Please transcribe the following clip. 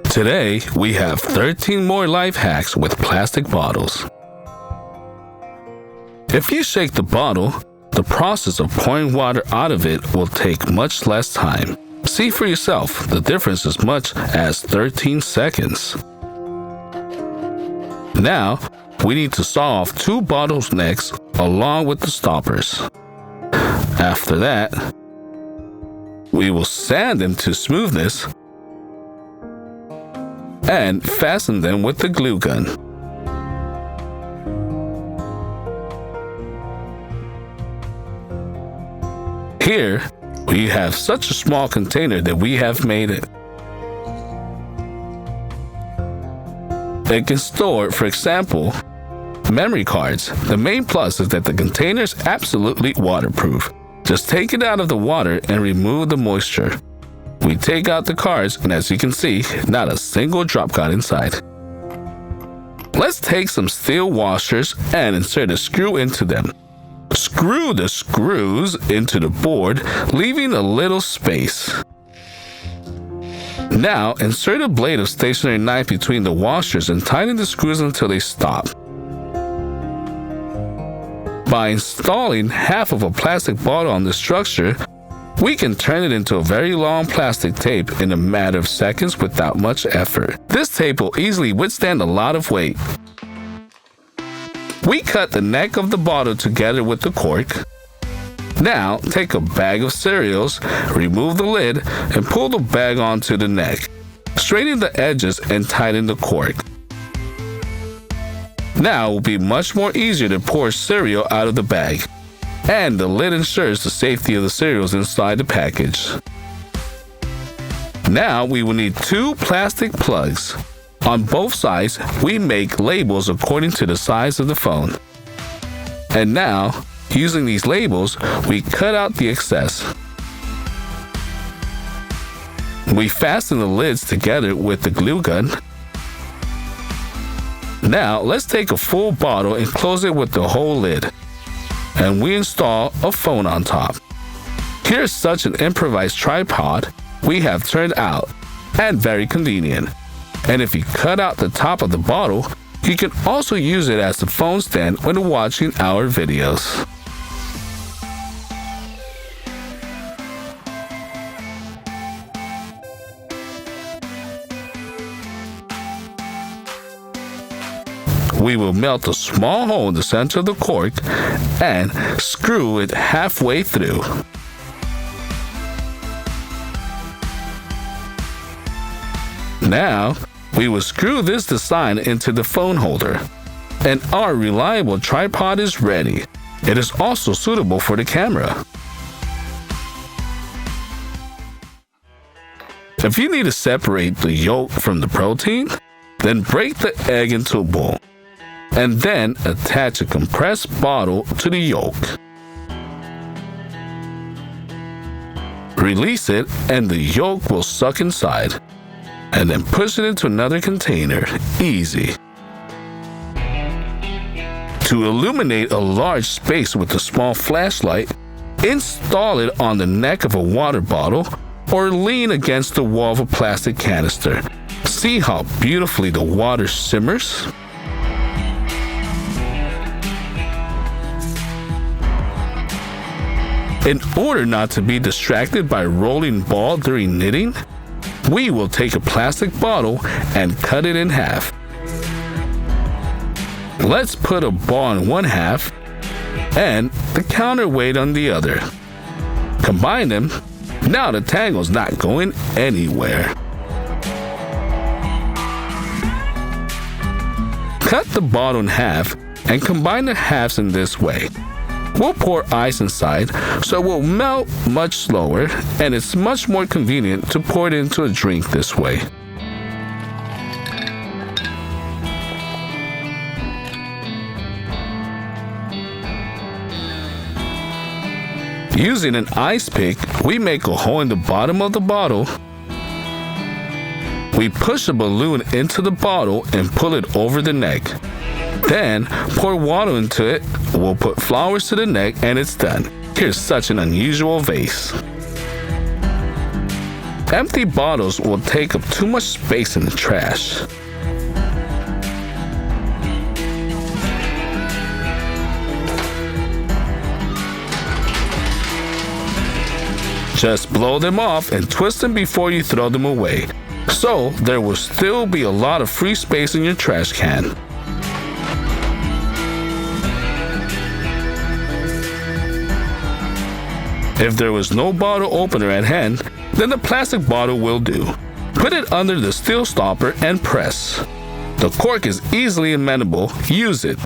Today, we have 13 more life hacks with plastic bottles. If you shake the bottle, the process of pouring water out of it will take much less time. See for yourself, the difference is much as 13 seconds. Now, we need to saw off 2 bottles necks along with the stoppers. After that, we will sand them to smoothness and fasten them with the glue gun. Here, we have such a small container that we have made it. It can store, for example, memory cards. The main plus is that the container is absolutely waterproof. Just take it out of the water and remove the moisture. We take out the cards, and as you can see, not a single drop got inside. Let's take some steel washers and insert a screw into them. Screw the screws into the board, leaving a little space. Now, insert a blade of stationary knife between the washers and tighten the screws until they stop. By installing half of a plastic bottle on the structure, we can turn it into a very long plastic tape in a matter of seconds without much effort. This tape will easily withstand a lot of weight. We cut the neck of the bottle together with the cork. Now, take a bag of cereals, remove the lid, and pull the bag onto the neck. Straighten the edges and tighten the cork. Now it will be much more easier to pour cereal out of the bag, and the lid ensures the safety of the cereals inside the package. Now we will need 2 plastic plugs. On both sides, we make labels according to the size of the phone. And now, using these labels, we cut out the excess. We fasten the lids together with the glue gun. Now, let's take a full bottle and close it with the whole lid. And we install a phone on top. Here's such an improvised tripod we have turned out, and very convenient. And if you cut out the top of the bottle, you can also use it as a phone stand when watching our videos. We will melt a small hole in the center of the cork and screw it halfway through. Now, we will screw this design into the phone holder, and our reliable tripod is ready. It is also suitable for the camera. If you need to separate the yolk from the protein, then break the egg into a bowl, and then attach a compressed bottle to the yolk. Release it, and the yolk will suck inside. And then push it into another container. Easy. To illuminate a large space with a small flashlight, install it on the neck of a water bottle or lean against the wall of a plastic canister. See how beautifully the water simmers? In order not to be distracted by a rolling ball during knitting, we will take a plastic bottle and cut it in half. Let's put a ball in one half and the counterweight on the other. Combine them. Now the tangle's not going anywhere. Cut the bottle in half and combine the halves in this way. We'll pour ice inside, so it will melt much slower, and it's much more convenient to pour it into a drink this way. Using an ice pick, we make a hole in the bottom of the bottle. We push a balloon into the bottle and pull it over the neck. Then, pour water into it. We'll put flowers to the neck and it's done. Here's such an unusual vase. Empty bottles will take up too much space in the trash. Just blow them off and twist them before you throw them away, so there will still be a lot of free space in your trash can. If there was no bottle opener at hand, then the plastic bottle will do. Put it under the steel stopper and press. The cork is easily amenable. Use it.